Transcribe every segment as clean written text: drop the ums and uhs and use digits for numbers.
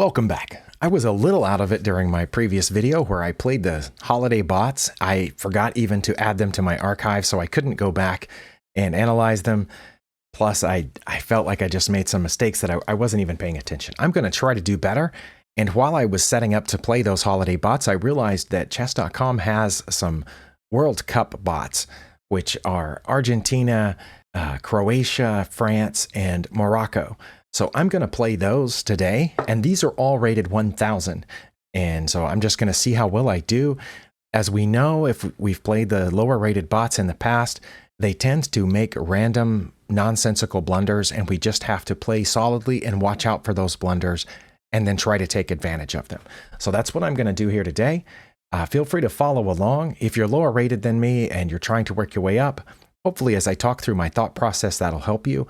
Welcome back. I was a little out of it during my previous video where I played the holiday bots. I forgot even to add them to my archive, so I couldn't go back and analyze them. Plus, I felt like I just made some mistakes that I wasn't even paying attention. I'm going to try to do better. And while I was setting up to play those holiday bots, I realized that chess.com has some World Cup bots, which are Argentina, Croatia, France, and Morocco. So I'm going to play those today, and these are all rated 1000. And so I'm just going to see how well I do. As we know, if we've played the lower rated bots in the past, they tend to make random nonsensical blunders, and we just have to play solidly and watch out for those blunders and then try to take advantage of them. So that's what I'm going to do here today. Feel free to follow along. If you're lower rated than me and you're trying to work your way up, hopefully as I talk through my thought process, that'll help you.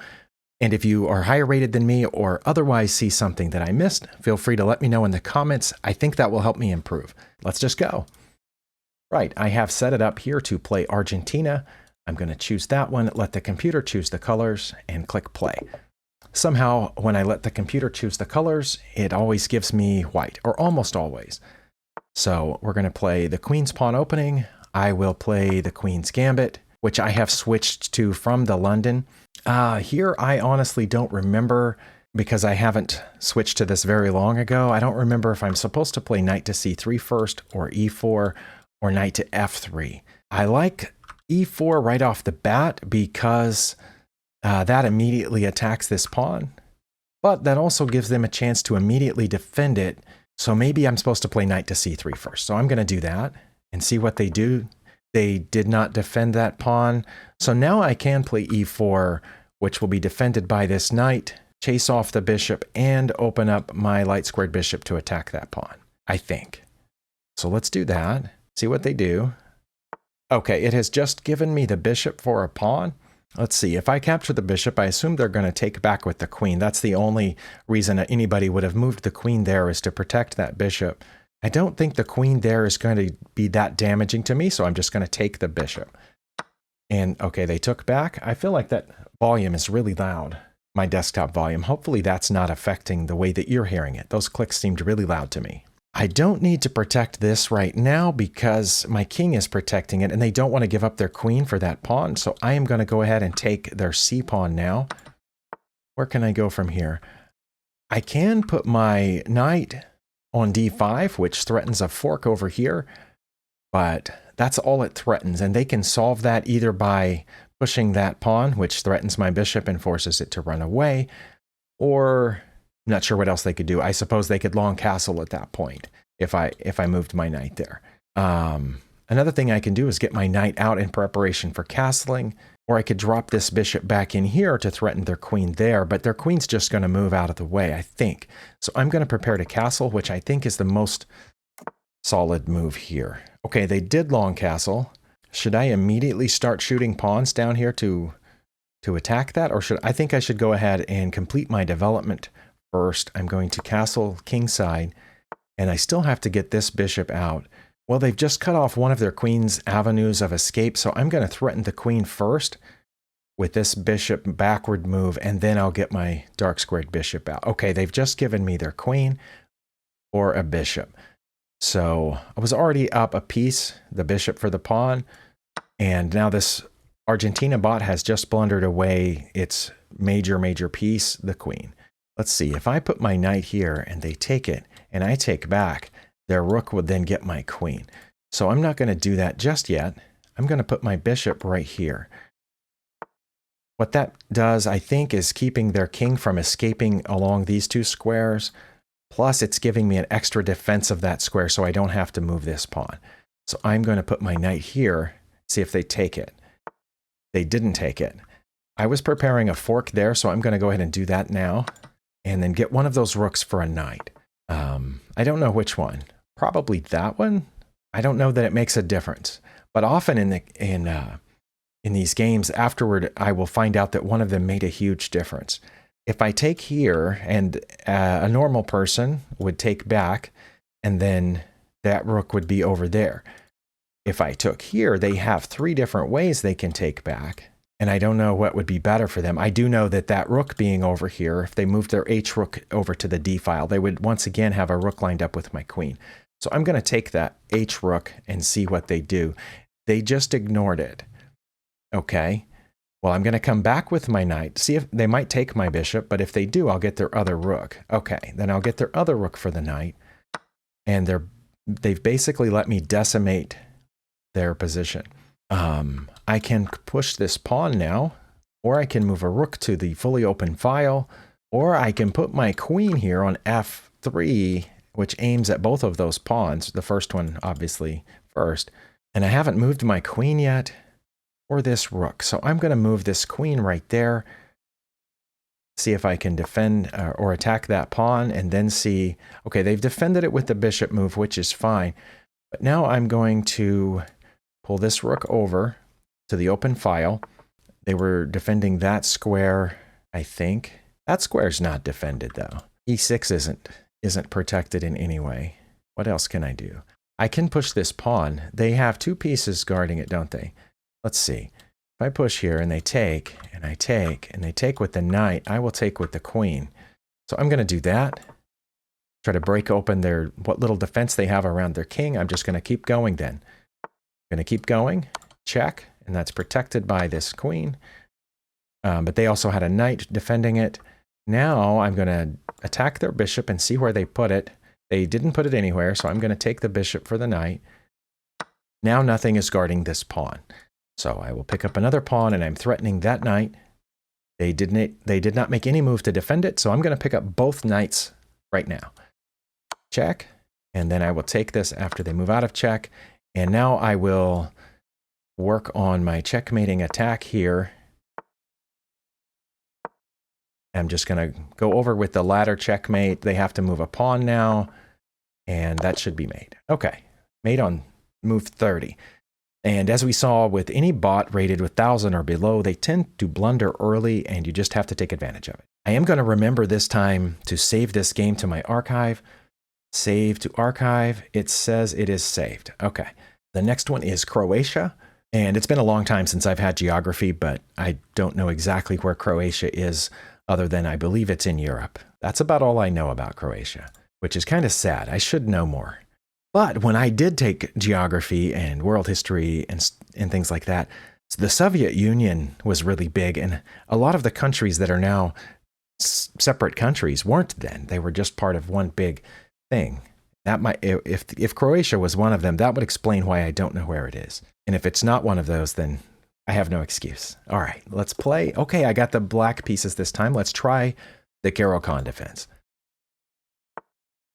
And if you are higher rated than me or otherwise see something that I missed, feel free to let me know in the comments. I think that will help me improve. Let's just go. Right, I have set it up here to play Argentina. I'm going to choose that one, let the computer choose the colors, and click play. Somehow, when I let the computer choose the colors, it always gives me white, or almost always. So we're going to play the Queen's Pawn opening. I will play the Queen's Gambit, which I have switched to from the London. Here, I honestly don't remember because I haven't switched to this very long ago. I don't remember if I'm supposed to play knight to c3 first or e4 or knight to f3. I like e4 right off the bat because that immediately attacks this pawn, but that also gives them a chance to immediately defend it. So maybe I'm supposed to play knight to c3 first. So I'm going to do that and see what they do. They did not defend that pawn. So now I can play e4, which will be defended by this knight, chase off the bishop, and open up my light squared bishop to attack that pawn, I think. So let's do that, see what they do. Okay, it has just given me the bishop for a pawn. Let's see, if I capture the bishop, I assume they're going to take back with the queen. That's the only reason that anybody would have moved the queen there, is to protect that bishop. I don't think the queen there is going to be that damaging to me, so I'm just going to take the bishop. And okay, they took back. I feel like that volume is really loud, my desktop volume. Hopefully that's not affecting the way that you're hearing it. Those clicks seemed really loud to me. I don't need to protect this right now because my king is protecting it, and they don't want to give up their queen for that pawn. So I am going to go ahead and take their c pawn now. Where can I go from here? I can put my knight on d5, which threatens a fork over here, but that's all it threatens, and they can solve that either by pushing that pawn, which threatens my bishop and forces it to run away, or I'm not sure what else they could do. I suppose they could long castle at that point if I moved my knight there. Another thing I can do is get my knight out in preparation for castling, or I could drop this bishop back in here to threaten their queen there, but their queen's just going to move out of the way, I think. So I'm going to prepare to castle, which I think is the most solid move here. Okay, they did long castle. Should I immediately start shooting pawns down here to attack that? Or I think I should go ahead and complete my development first. I'm going to castle kingside, and I still have to get this bishop out. Well, they've just cut off one of their queen's avenues of escape, so I'm going to threaten the queen first with this bishop backward move, and then I'll get my dark squared bishop out. Okay, they've just given me their queen or a bishop. So I was already up a piece, the bishop for the pawn, and now this Argentina bot has just blundered away its major piece, the queen. Let's see, if I put my knight here and they take it, and I take back, their rook would then get my queen. So I'm not going to do that just yet. I'm going to put my bishop right here. What that does, I think, is keeping their king from escaping along these two squares. Plus, it's giving me an extra defense of that square so I don't have to move this pawn. So I'm going to put my knight here, see if they take it. They didn't take it. I was preparing a fork there, so I'm going to go ahead and do that now. And then get one of those rooks for a knight. I don't know which one. Probably that one. I don't know that it makes a difference. But often in these games afterward, I will find out that one of them made a huge difference. If I take here, and a normal person would take back, and then that rook would be over there. If I took here, they have 3 different ways they can take back, And I don't know what would be better for them. I do know that that rook being over here, if they moved their H rook over to the D file, they would once again have a rook lined up with my queen. So I'm going to take that H rook and see what they do. They just ignored it. Okay. Well, I'm going to come back with my knight, see if they might take my bishop, but if they do, I'll get their other rook. Okay, then I'll get their other rook for the knight. And they've basically let me decimate their position. I can push this pawn now, or I can move a rook to the fully open file, or I can put my queen here on F3, which aims at both of those pawns. The first one, obviously, first. And I haven't moved my queen yet, or this rook. So I'm going to move this queen right there, see if I can defend or attack that pawn, and then see, okay, they've defended it with the bishop move, which is fine. But now I'm going to pull this rook over to the open file. They were defending that square, I think. That square's not defended, though. E6 isn't protected in any way. What else can I do? I can push this pawn. They have two pieces guarding it, don't they? Let's see. If I push here and they take, and I take, and they take with the knight, I will take with the queen. So I'm going to do that. Try to break open what little defense they have around their king. I'm just going to keep going then. I'm going to keep going. Check. And that's protected by this queen. But they also had a knight defending it. Now I'm going to attack their bishop and see where they put it. They didn't put it anywhere, so I'm going to take the bishop for the knight. Now nothing is guarding this pawn. So I will pick up another pawn, and I'm threatening that knight. They did not make any move to defend it, so I'm going to pick up both knights right now. Check. And then I will take this after they move out of check. And now I will work on my checkmating attack here. I'm just going to go over with the ladder checkmate. They have to move a pawn now, and that should be made. Okay, made on move 30. And as we saw with any bot rated with 1,000 or below, they tend to blunder early, and you just have to take advantage of it. I am going to remember this time to save this game to my archive. Save to archive. It says it is saved. Okay, the next one is Croatia. And it's been a long time since I've had geography, but I don't know exactly where Croatia is, other than I believe it's in Europe. That's about all I know about Croatia, which is kind of sad. I should know more. But when I did take geography and world history and things like that, the Soviet Union was really big, and a lot of the countries that are now separate countries weren't then. They were just part of one big thing. That might, if Croatia was one of them, that would explain why I don't know where it is. And if it's not one of those, then I have no excuse. All right, let's play. Okay, I got the black pieces this time. Let's try the Caro-Kann defense.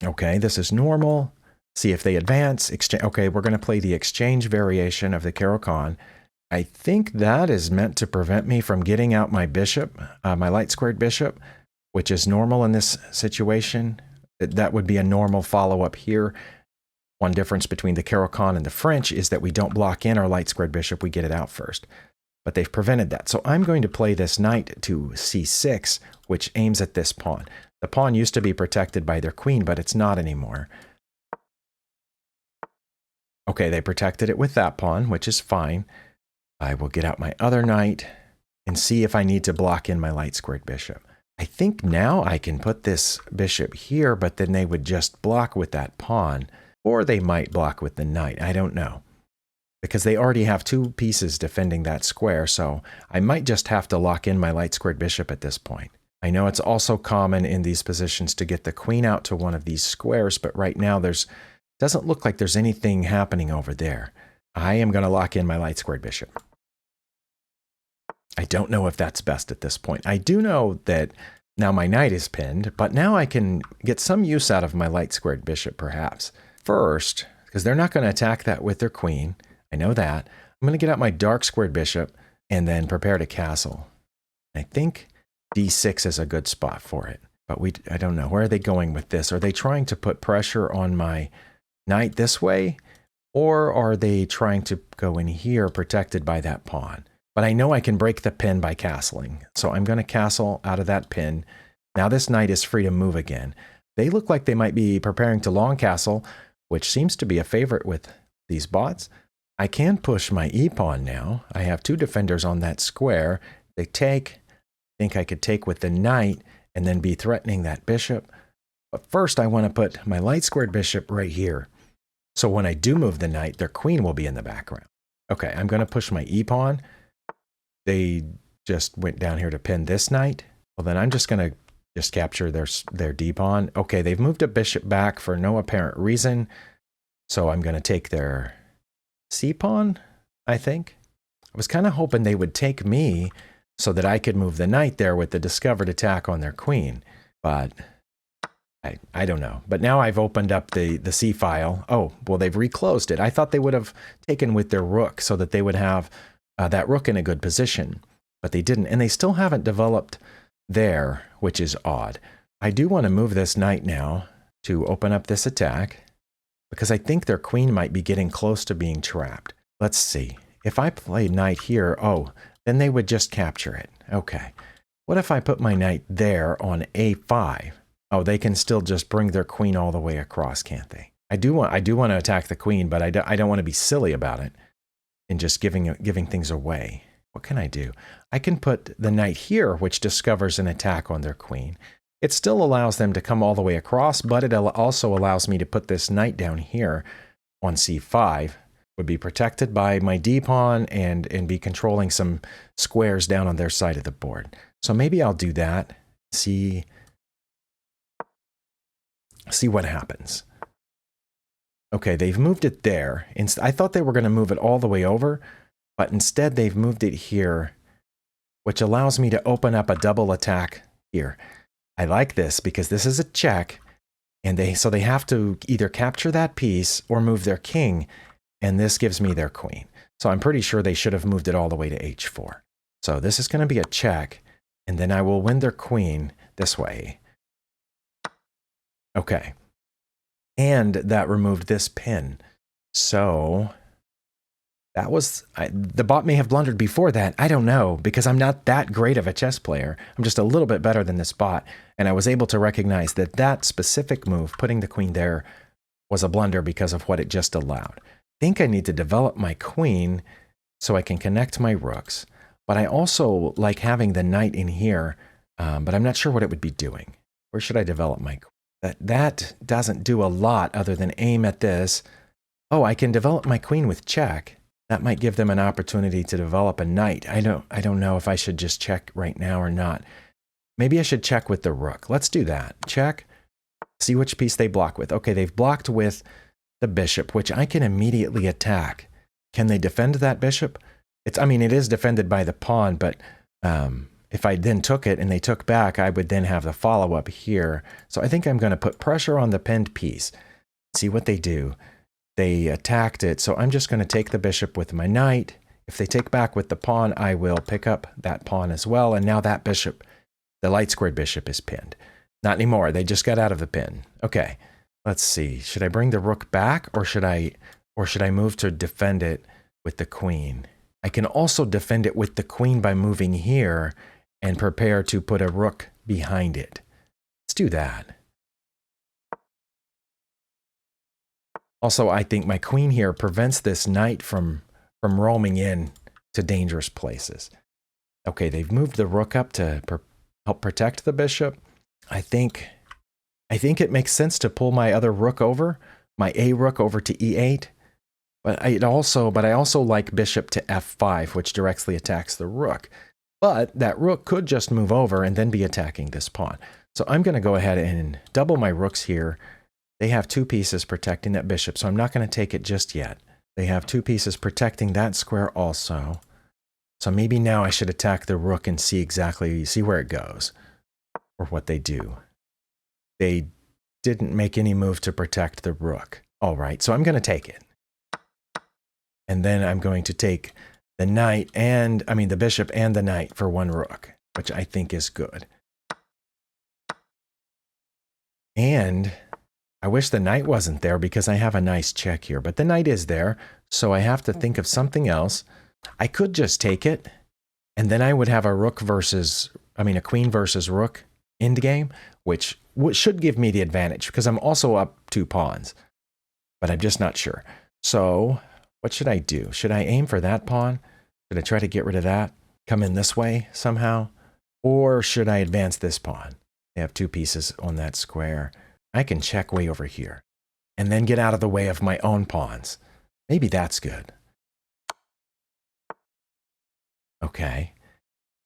Okay, this is normal. See if they advance. Okay, we're going to play the exchange variation of the Caro-Kann. I think that is meant to prevent me from getting out my bishop, my light squared bishop, which is normal in this situation. That would be a normal follow-up here. One difference between the Caro-Kann and the French is that we don't block in our light squared bishop, we get it out first. But they've prevented that. So I'm going to play this knight to c6, which aims at this pawn. The pawn used to be protected by their queen, but it's not anymore. Okay, they protected it with that pawn, which is fine. I will get out my other knight and see if I need to block in my light squared bishop. I think now I can put this bishop here, but then they would just block with that pawn. Or they might block with the knight. I don't know. Because they already have two pieces defending that square, so I might just have to lock in my light squared bishop at this point. I know it's also common in these positions to get the queen out to one of these squares, but right now doesn't look like there's anything happening over there. I am going to lock in my light squared bishop. I don't know if that's best at this point. I do know that now my knight is pinned, but now I can get some use out of my light squared bishop perhaps. First, because they're not going to attack that with their queen. I know that. I'm going to get out my dark squared bishop and then prepare to castle. I think d6 is a good spot for it, but I don't know. Where are they going with this? Are they trying to put pressure on my knight this way? Or are they trying to go in here protected by that pawn? But I know I can break the pin by castling. So I'm going to castle out of that pin. Now this knight is free to move again. They look like they might be preparing to long castle, which seems to be a favorite with these bots. I can push my e-pawn now. I have two defenders on that square. They take, I think I could take with the knight and then be threatening that bishop. But first I want to put my light squared bishop right here. So when I do move the knight, their queen will be in the background. Okay, I'm going to push my e-pawn. They just went down here to pin this knight. Well, then I'm just going to just capture their d-pawn. Okay, they've moved a bishop back for no apparent reason. So I'm going to take their c-pawn, I think. I was kind of hoping they would take me so that I could move the knight there with the discovered attack on their queen. But I don't know. But now I've opened up the C file. Oh, well, they've reclosed it. I thought they would have taken with their rook so that they would have that rook in a good position. But they didn't. And they still haven't developed there, which is odd. I do want to move this knight now to open up this attack because I think their queen might be getting close to being trapped. Let's see. If I play knight here, oh, then they would just capture it. Okay. What if I put my knight there on A5? Oh, they can still just bring their queen all the way across, can't they? I do want to attack the queen, but I don't want to be silly about it and just giving things away. What can I do? I can put the knight here, which discovers an attack on their queen. It still allows them to come all the way across, but it also allows me to put this knight down here on C5. Would be protected by my d-pawn and be controlling some squares down on their side of the board. So maybe I'll do that. See what happens. Okay, they've moved it there. I thought they were going to move it all the way over, but instead they've moved it here, which allows me to open up a double attack here. I like this because this is a check, and so they have to either capture that piece or move their king, and this gives me their queen. So I'm pretty sure they should have moved it all the way to h4. So this is going to be a check, and then I will win their queen this way. Okay. And that removed this pin. So that was, the bot may have blundered before that. I don't know, because I'm not that great of a chess player. I'm just a little bit better than this bot. And I was able to recognize that that specific move, putting the queen there, was a blunder because of what it just allowed. I think I need to develop my queen so I can connect my rooks. But I also like having the knight in here, but I'm not sure what it would be doing. Where should I develop my queen? That doesn't do a lot other than aim at this. Oh, I can develop my queen with check. That might give them an opportunity to develop a knight. I don't know if I should just check right now or not. Maybe I should check with the rook. Let's do that. Check. See which piece they block with. Okay, they've blocked with the bishop, which I can immediately attack. Can they defend that bishop? It is defended by the pawn, but if I then took it and they took back, I would then have the follow-up here. So I think I'm going to put pressure on the pinned piece. See what they do. They attacked it, so I'm just going to take the bishop with my knight. If they take back with the pawn, I will pick up that pawn as well. And now that bishop, the light squared bishop, is pinned. Not anymore. They just got out of the pin. Okay, let's see. Should I bring the rook back, or should I move to defend it with the queen? I can also defend it with the queen by moving here and prepare to put a rook behind it. Let's do that. Also, I think my queen here prevents this knight from roaming in to dangerous places. Okay, they've moved the rook up to help protect the bishop. I think it makes sense to pull my other rook over, my A rook over to E8. But I also like bishop to F5, which directly attacks the rook. But that rook could just move over and then be attacking this pawn. So I'm going to go ahead and double my rooks here. They have two pieces protecting that bishop, so I'm not going to take it just yet. They have two pieces protecting that square also. So maybe now I should attack the rook and see where it goes, or what they do. They didn't make any move to protect the rook. All right, so I'm going to take it. And then I'm going to take the knight the bishop and the knight for one rook, which I think is good. And I wish the knight wasn't there because I have a nice check here, but the knight is there, so I have to think of something else. I could just take it, and then I would have a queen versus rook endgame, which should give me the advantage because I'm also up 2 pawns, but I'm just not sure. So What should I do? Should I aim for that pawn? Should I try to get rid of that? Come in this way somehow? Or should I advance this pawn? They have 2 pieces on that square. I can check way over here and then get out of the way of my own pawns. Maybe that's good. Okay.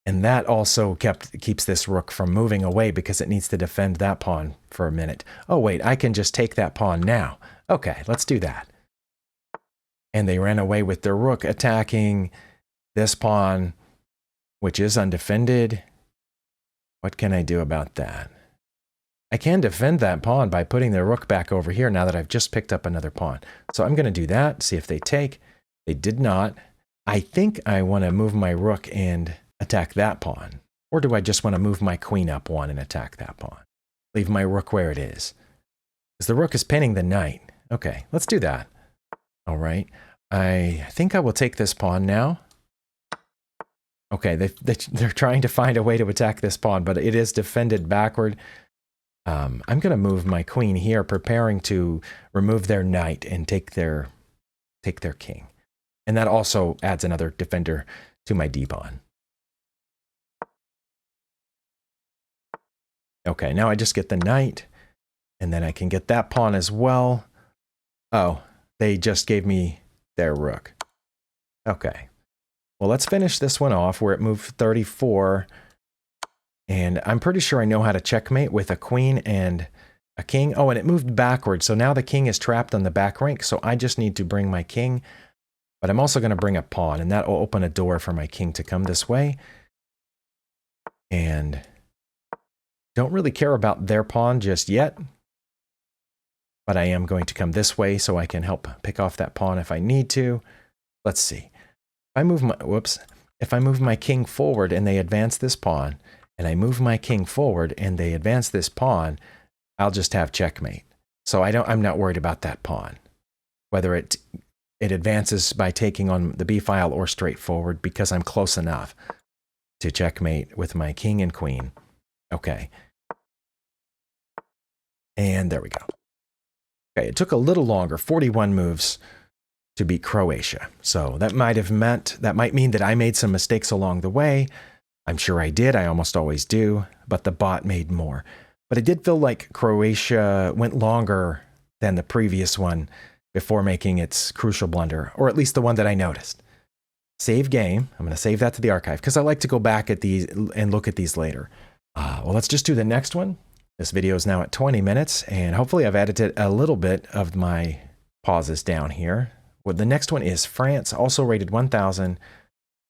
And that also keeps this rook from moving away because it needs to defend that pawn for a minute. Oh, wait, I can just take that pawn now. Okay, let's do that. And they ran away with their rook attacking this pawn, which is undefended. What can I do about that? I can defend that pawn by putting the rook back over here now that I've just picked up another pawn. So I'm going to do that, see if they take. They did not. I think I want to move my rook and attack that pawn. Or do I just want to move my queen up 1 and attack that pawn? Leave my rook where it is. Because the rook is pinning the knight. Okay, let's do that. All right. I think I will take this pawn now. Okay, they're trying to find a way to attack this pawn, but it is defended backward. I'm going to move my queen here, preparing to remove their knight and take their king. And that also adds another defender to my d-pawn. Okay, now I just get the knight, and then I can get that pawn as well. Oh, they just gave me their rook. Okay. Well, let's finish this one off where it moved 34. And I'm pretty sure I know how to checkmate with a queen and a king. Oh, and it moved backwards. So now the king is trapped on the back rank. So I just need to bring my king. But I'm also going to bring a pawn. And that will open a door for my king to come this way. And don't really care about their pawn just yet. But I am going to come this way so I can help pick off that pawn if I need to. Let's see. If I move my king forward and they advance this pawn, and I move my king forward and they advance this pawn, I'll just have checkmate. So I'm not worried about that pawn, whether it advances by taking on the b file or straight forward, because I'm close enough to checkmate with my king and queen. Okay. And there we go. Okay, it took a little longer, 41 moves to beat Croatia. So that might mean that I made some mistakes along the way. I'm sure I did. I almost always do, but the bot made more. But it did feel like Croatia went longer than the previous one before making its crucial blunder, or at least the one that I noticed. Save game. I'm going to save that to the archive because I like to go back at these and look at these later. Well, let's just do the next one. This video is now at 20 minutes, and hopefully I've edited a little bit of my pauses down here. Well, the next one is France, also rated 1000.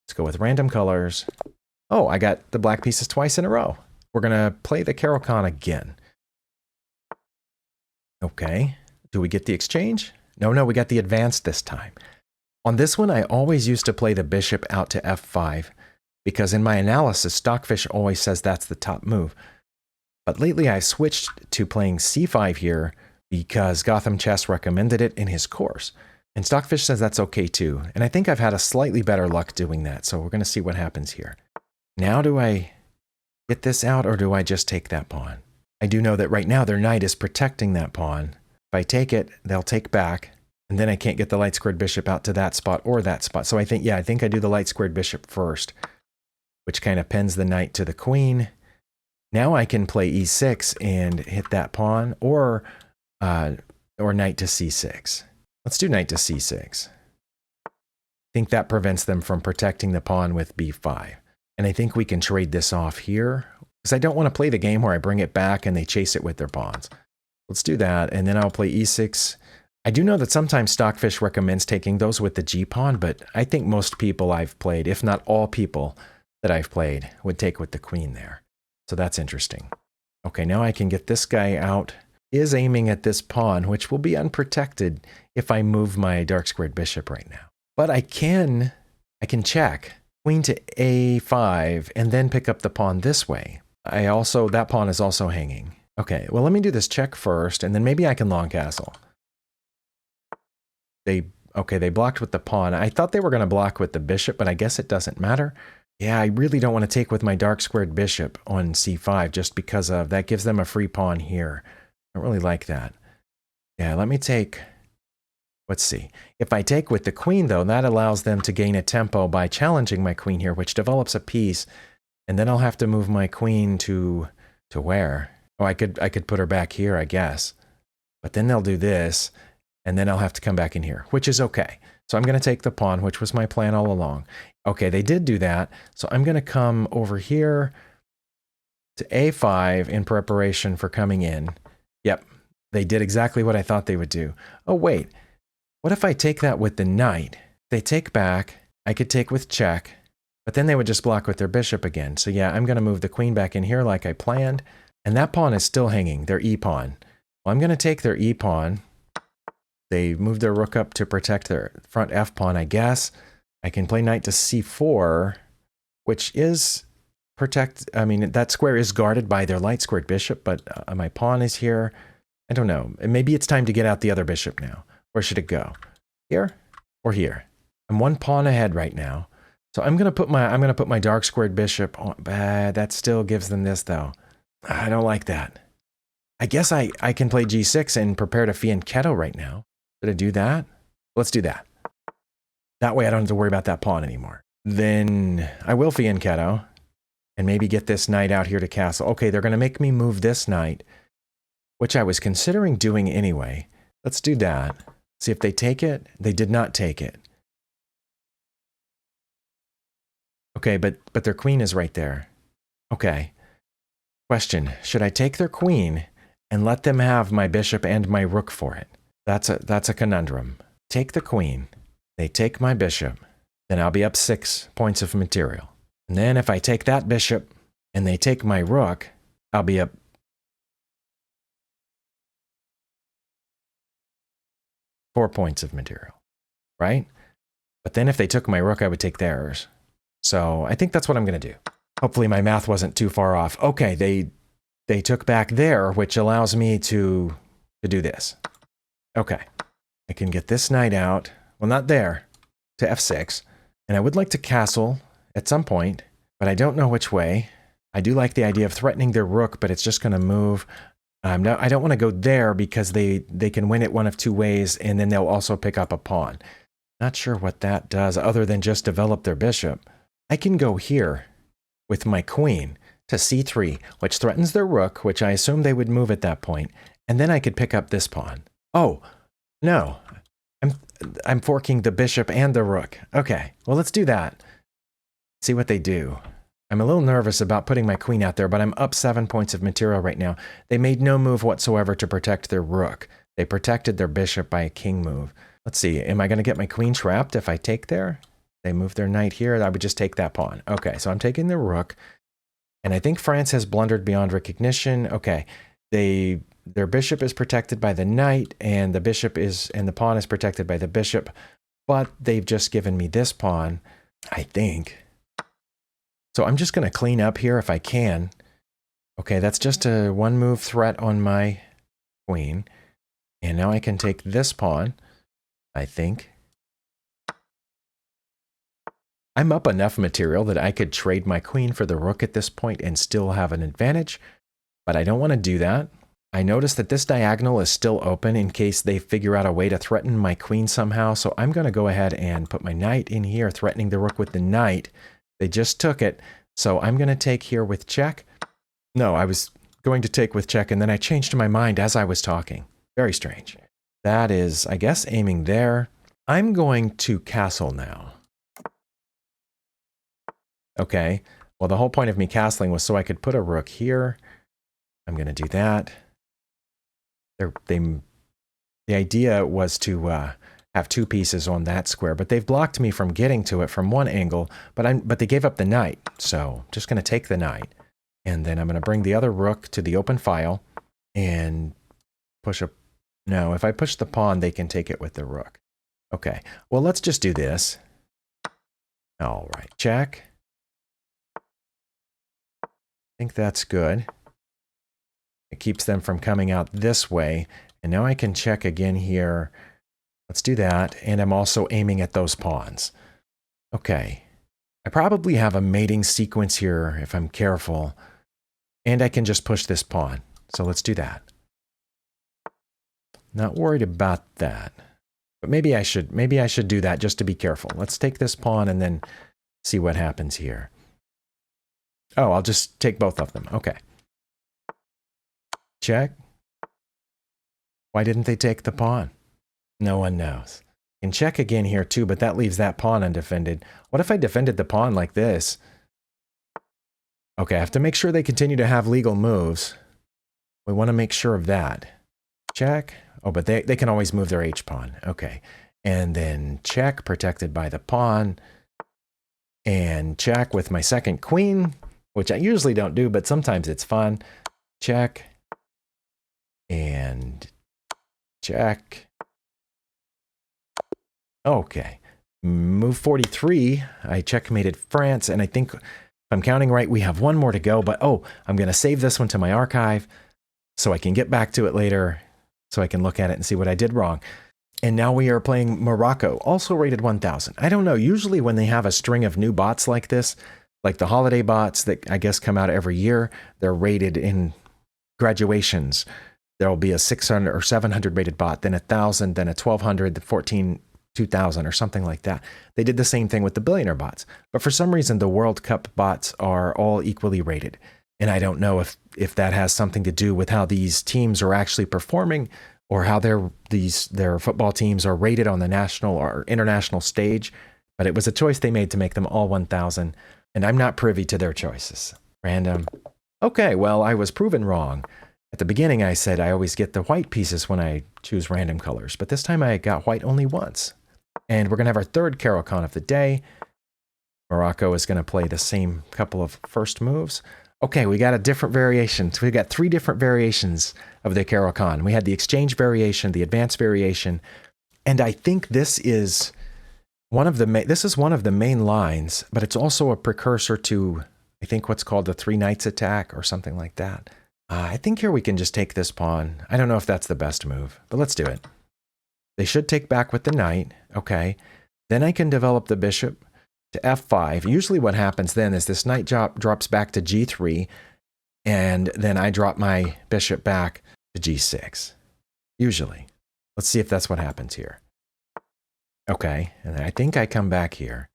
Let's go with random colors. Oh, I got the black pieces twice in a row. We're going to play the Caro-Kann again. Okay. Do we get the exchange? No, we got the advance this time. On this one, I always used to play the bishop out to f5 because in my analysis, Stockfish always says that's the top move. But lately, I switched to playing c5 here because Gotham Chess recommended it in his course. And Stockfish says that's okay too. And I think I've had a slightly better luck doing that. So we're going to see what happens here. Now do I get this out or do I just take that pawn? I do know that right now their knight is protecting that pawn. If I take it, they'll take back. And then I can't get the light squared bishop out to that spot or that spot. So I think I do the light squared bishop first, which kind of pins the knight to the queen. Now I can play e6 and hit that pawn or knight to c6. Let's do knight to c6. I think that prevents them from protecting the pawn with b5. And I think we can trade this off here because I don't want to play the game where I bring it back and they chase it with their pawns. Let's do that. And then I'll play e6. I do know that sometimes Stockfish recommends taking those with the g-pawn, but I think most people I've played, if not all people that I've played, would take with the queen there. So that's interesting. Okay, now I can get this guy out. Is aiming at this pawn, which will be unprotected if I move my dark squared bishop right now. But I can check queen to a5 and then pick up the pawn this way. That pawn is also hanging. Okay, well, let me do this check first, and then maybe I can long castle. They blocked with the pawn. I thought they were going to block with the bishop, but I guess it doesn't matter. Yeah, I really don't want to take with my dark squared bishop on c5 just because of that gives them a free pawn here. I don't really like that. Yeah, let me take Let's see. If I take with the queen, though, that allows them to gain a tempo by challenging my queen here, which develops a piece. And then I'll have to move my queen to where? Oh, I could put her back here, I guess. But then they'll do this, and then I'll have to come back in here, which is okay. So I'm going to take the pawn, which was my plan all along. Okay, they did do that. So I'm going to come over here to A5 in preparation for coming in. Yep, they did exactly what I thought they would do. Oh, wait. What if I take that with the knight? They take back. I could take with check, but then they would just block with their bishop again. So yeah, I'm going to move the queen back in here like I planned. And that pawn is still hanging, their e-pawn. Well, I'm going to take their e-pawn. They moved their rook up to protect their front f-pawn, I guess. I can play knight to c4, which is I mean, that square is guarded by their light squared bishop, but my pawn is here. I don't know. Maybe it's time to get out the other bishop now. Where should it go? Here or here? I'm one pawn ahead right now. So I'm gonna put my dark squared bishop on. That still gives them this though. I don't like that. I guess I can play g6 and prepare to fianchetto right now. Should I do that? Let's do that. That way I don't have to worry about that pawn anymore. Then I will fianchetto and maybe get this knight out here to castle. Okay, they're gonna make me move this knight, which I was considering doing anyway. Let's do that. See if they take it. They did not take it. Okay, but their queen is right there. Okay. Question, should I take their queen and let them have my bishop and my rook for it? That's a conundrum. Take the queen. They take my bishop. Then I'll be up 6 points of material. And then if I take that bishop and they take my rook, I'll be up 4 points of material, right? But then if they took my rook, I would take theirs. So I think that's what I'm going to do. Hopefully my math wasn't too far off. Okay, they took back there, which allows me to do this. Okay, I can get this knight out. Well, not there, to f6. And I would like to castle at some point, but I don't know which way. I do like the idea of threatening their rook, but it's just going to move. No, I don't want to go there because they can win it one of two ways, and then they'll also pick up a pawn. Not sure what that does other than just develop their bishop. I can go here with my queen to c3, which threatens their rook, which I assume they would move at that point, and then I could pick up this pawn. Oh, no. I'm forking the bishop and the rook. Okay, well, let's do that. See what they do. I'm a little nervous about putting my queen out there, but I'm up 7 points of material right now. They made no move whatsoever to protect their rook. They protected their bishop by a king move. Let's see, am I going to get my queen trapped if I take there? They move their knight here. I would just take that pawn. Okay, so I'm taking the rook. And I think France has blundered beyond recognition. Okay, their bishop is protected by the knight, and the pawn is protected by the bishop. But they've just given me this pawn, I think. So I'm just going to clean up here if I can. Okay, that's just a one move threat on my queen. And now I can take this pawn, I think. I'm up enough material that I could trade my queen for the rook at this point and still have an advantage, but I don't want to do that. I notice that this diagonal is still open in case they figure out a way to threaten my queen somehow, so I'm going to go ahead and put my knight in here, threatening the rook with the knight. They just took it, so I'm going to take here with check. No, I was going to take with check, and then I changed my mind as I was talking. Very strange. That is, I guess, aiming there. I'm going to castle now. Okay, well, the whole point of me castling was so I could put a rook here. I'm going to do that. The idea was to have two pieces on that square, but they've blocked me from getting to it from one angle, but they gave up the knight, so I'm just going to take the knight. And then I'm going to bring the other rook to the open file and push a... No, if I push the pawn, they can take it with the rook. Okay, well, let's just do this. All right, check. I think that's good. It keeps them from coming out this way. And now I can check again here. Let's do that. And I'm also aiming at those pawns. Okay. I probably have a mating sequence here if I'm careful. And I can just push this pawn. So let's do that. Not worried about that. But maybe I should do that just to be careful. Let's take this pawn and then see what happens here. Oh, I'll just take both of them. Okay. Check. Why didn't they take the pawn? No one knows. Can check again here too, but that leaves that pawn undefended. What if I defended the pawn like this? Okay, I have to make sure they continue to have legal moves. We want to make sure of that. Check. Oh, but they can always move their h-pawn. Okay. And then check, protected by the pawn. And check with my second queen, which I usually don't do, but sometimes it's fun. Check. And check. Okay. Move 43. I checkmated France, and I think, if I'm counting right, we have one more to go. But, oh, I'm going to save this one to my archive so I can get back to it later, so I can look at it and see what I did wrong. And now we are playing Morocco, also rated 1000. I don't know, usually when they have a string of new bots like this, like the holiday bots that I guess come out every year, they're rated in graduations. There will be a 600 or 700 rated bot, then 1000, then a 1200, the 14, 2000 or something like that. They did the same thing with the billionaire bots. But for some reason, the World Cup bots are all equally rated. And I don't know if that has something to do with how these teams are actually performing, or how their football teams are rated on the national or international stage. But it was a choice they made to make them all 1000. And I'm not privy to their choices. Random. Okay, well, I was proven wrong. At the beginning, I said I always get the white pieces when I choose random colors. But this time I got white only once. And we're going to have our third Carol-Con of the day. Morocco is going to play the same couple of first moves. Okay, we got a different variation. So we got 3 different variations of the Carol-Con. We had the exchange variation, the advanced variation, and I think this is one of the main lines, but it's also a precursor to, I think, what's called the 3 knights attack or something like that. I think here we can just take this pawn. I don't know if that's the best move, but let's do it. They should take back with the knight. Okay, then I can develop the bishop to f5. Usually what happens then is this knight drops back to g3, and then I drop my bishop back to g6. Usually. Let's see if that's what happens here. Okay, and I think I come back here,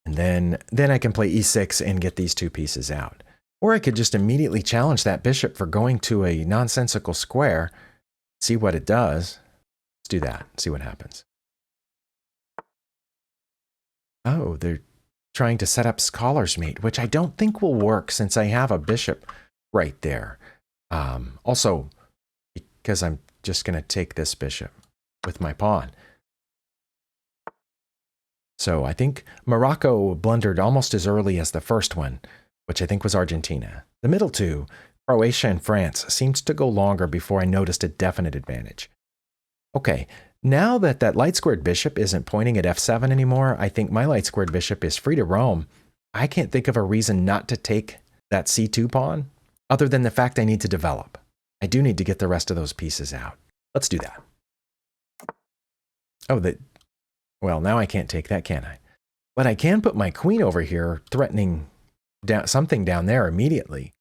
and then I can play e6 and get these 2 pieces out. Or I could just immediately challenge that bishop for going to a nonsensical square, see what it does. Let's do that, see what happens. Oh, they're trying to set up Scholar's Mate, which I don't think will work since I have a bishop right there. Also, because I'm just going to take this bishop with my pawn. So I think Morocco blundered almost as early as the first one, which I think was Argentina. The middle 2, Croatia and France, seems to go longer before I noticed a definite advantage. Okay. Now that light squared bishop isn't pointing at f7 anymore, I think my light squared bishop is free to roam. I can't think of a reason not to take that c2 pawn, other than the fact I need to develop. I do need to get the rest of those pieces out. Let's do that. Oh, well, now I can't take that, can I? But I can put my queen over here, threatening something down there immediately.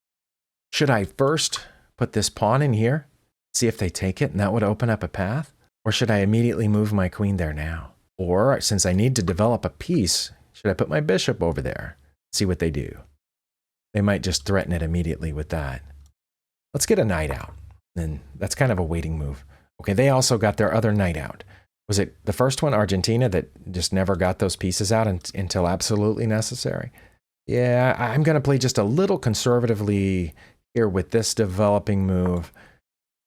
Should I first put this pawn in here, see if they take it, and that would open up a path? Or should I immediately move my queen there now? Or, since I need to develop a piece, should I put my bishop over there? See what they do. They might just threaten it immediately with that. Let's get a knight out. And that's kind of a waiting move. Okay, they also got their other knight out. Was it the first one, Argentina, that just never got those pieces out until absolutely necessary? Yeah, I'm going to play just a little conservatively here with this developing move.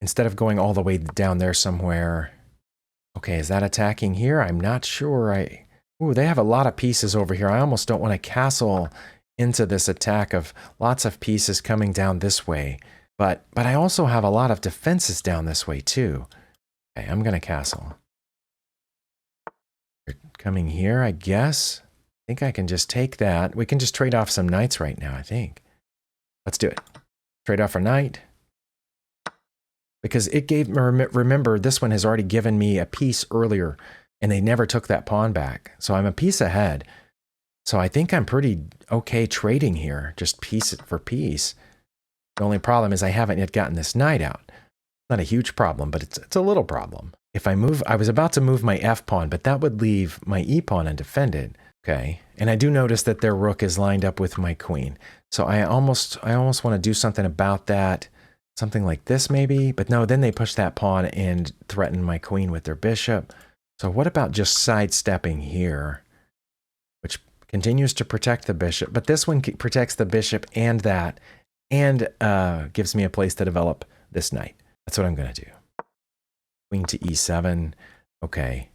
Instead of going all the way down there somewhere. Okay, is that attacking here? I'm not sure. Ooh, they have a lot of pieces over here. I almost don't want to castle into this attack of lots of pieces coming down this way. But I also have a lot of defenses down this way too. Okay, I'm going to castle. They're coming here, I guess. I think I can just take that. We can just trade off some knights right now, I think. Let's do it. Trade off a knight. Because it gave, remember, this one has already given me a piece earlier, and they never took that pawn back. So I'm a piece ahead. So I think I'm pretty okay trading here, just piece for piece. The only problem is I haven't yet gotten this knight out. Not a huge problem, but it's a little problem. If I move, I was about to move my F pawn, but that would leave my E pawn undefended. Okay, and I do notice that their rook is lined up with my queen. So I almost want to do something about that. Something like this maybe, but no, then they push that pawn and threaten my queen with their bishop. So what about just sidestepping here, which continues to protect the bishop, but this one protects the bishop and that, and gives me a place to develop this knight. That's what I'm going to do. Queen to e7. Okay.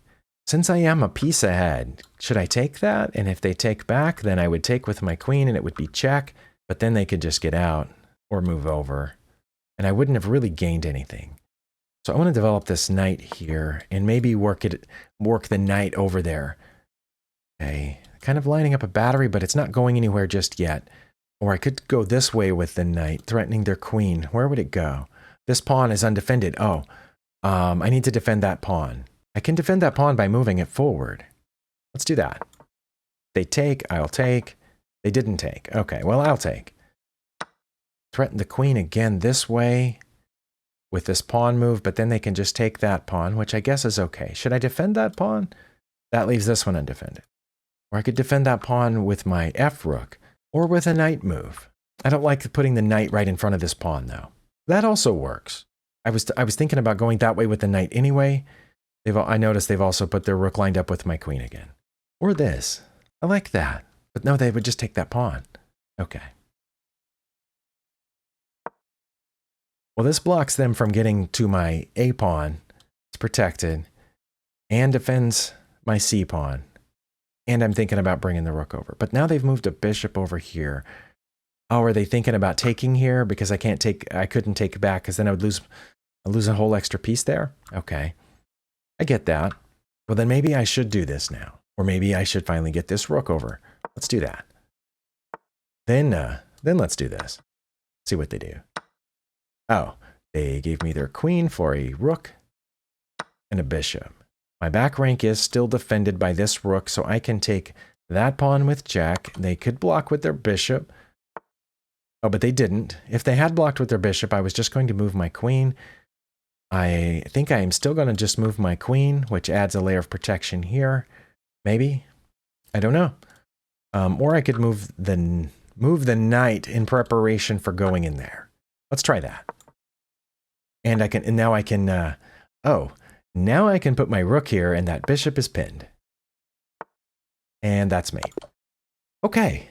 Since I am a piece ahead, should I take that? And if they take back, then I would take with my queen and it would be check, but then they could just get out or move over. And I wouldn't have really gained anything. So I want to develop this knight here and maybe work the knight over there. Okay. Kind of lining up a battery, but it's not going anywhere just yet. Or I could go this way with the knight, threatening their queen. Where would it go? This pawn is undefended. Oh, I need to defend that pawn. I can defend that pawn by moving it forward. Let's do that. They take, I'll take. They didn't take. Okay, well, I'll take. Threaten the queen again this way with this pawn move, but then they can just take that pawn, which I guess is okay. Should I defend that pawn? That leaves this one undefended. Or I could defend that pawn with my F rook or with a knight move. I don't like putting the knight right in front of this pawn, though. That also works. I was thinking about going that way with the knight anyway. I noticed they've also put their rook lined up with my queen again. Or this. I like that. But no, they would just take that pawn. Okay. Well, this blocks them from getting to my A pawn. It's protected. And defends my C pawn. And I'm thinking about bringing the rook over. But now they've moved a bishop over here. Oh, are they thinking about taking here? Because I couldn't take back because then I would lose a whole extra piece there? Okay. I get that. Well, then maybe I should do this now. Or maybe I should finally get this rook over. Let's do that. Then let's do this. See what they do. Oh, they gave me their queen for a rook and a bishop. My back rank is still defended by this rook, so I can take that pawn with jack. They could block with their bishop. Oh, but they didn't. If they had blocked with their bishop, I was just going to move my queen. I think I am still going to just move my queen, which adds a layer of protection here. Maybe. I don't know. Or I could move the knight in preparation for going in there. Let's try that. And now I can put my rook here and that bishop is pinned. And that's mate. Okay.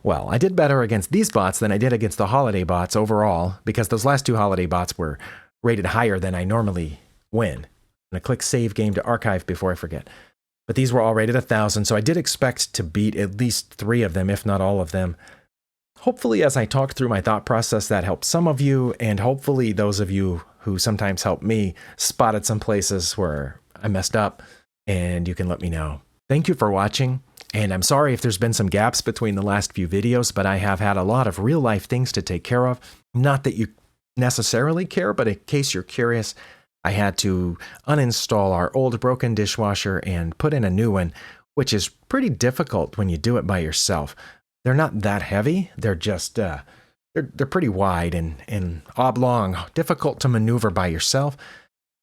Well, I did better against these bots than I did against the holiday bots overall, because those last two holiday bots were rated higher than I normally win. I'm going to click Save Game to archive before I forget. But these were all rated 1,000, so I did expect to beat at least 3 of them, if not all of them. Hopefully, as I talked through my thought process, that helped some of you, and hopefully those of you who sometimes help me spotted some places where I messed up, and you can let me know. Thank you for watching. And I'm sorry if there's been some gaps between the last few videos, but I have had a lot of real life things to take care of. Not that you necessarily care, but in case you're curious, I had to uninstall our old broken dishwasher and put in a new one, which is pretty difficult when you do it by yourself. They're not that heavy. They're just, they're pretty wide and oblong, difficult to maneuver by yourself.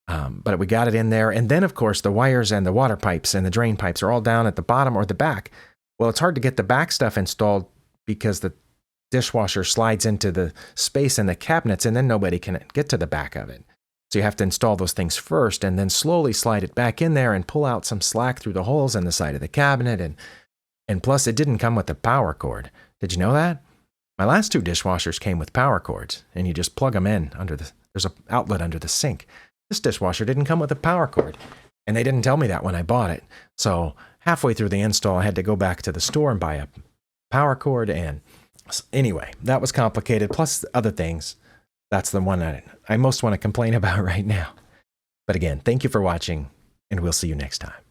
But we got it in there. And then, of course, the wires and the water pipes and the drain pipes are all down at the bottom or the back. Well, it's hard to get the back stuff installed because the dishwasher slides into the space in the cabinets and then nobody can get to the back of it. So you have to install those things first and then slowly slide it back in there and pull out some slack through the holes in the side of the cabinet. And plus, it didn't come with a power cord. Did you know that? My last 2 dishwashers came with power cords, and you just plug them in there's an outlet under the sink. This dishwasher didn't come with a power cord, and they didn't tell me that when I bought it. So halfway through the install, I had to go back to the store and buy a power cord. And anyway, that was complicated, plus other things. That's the one I most want to complain about right now. But again, thank you for watching, and we'll see you next time.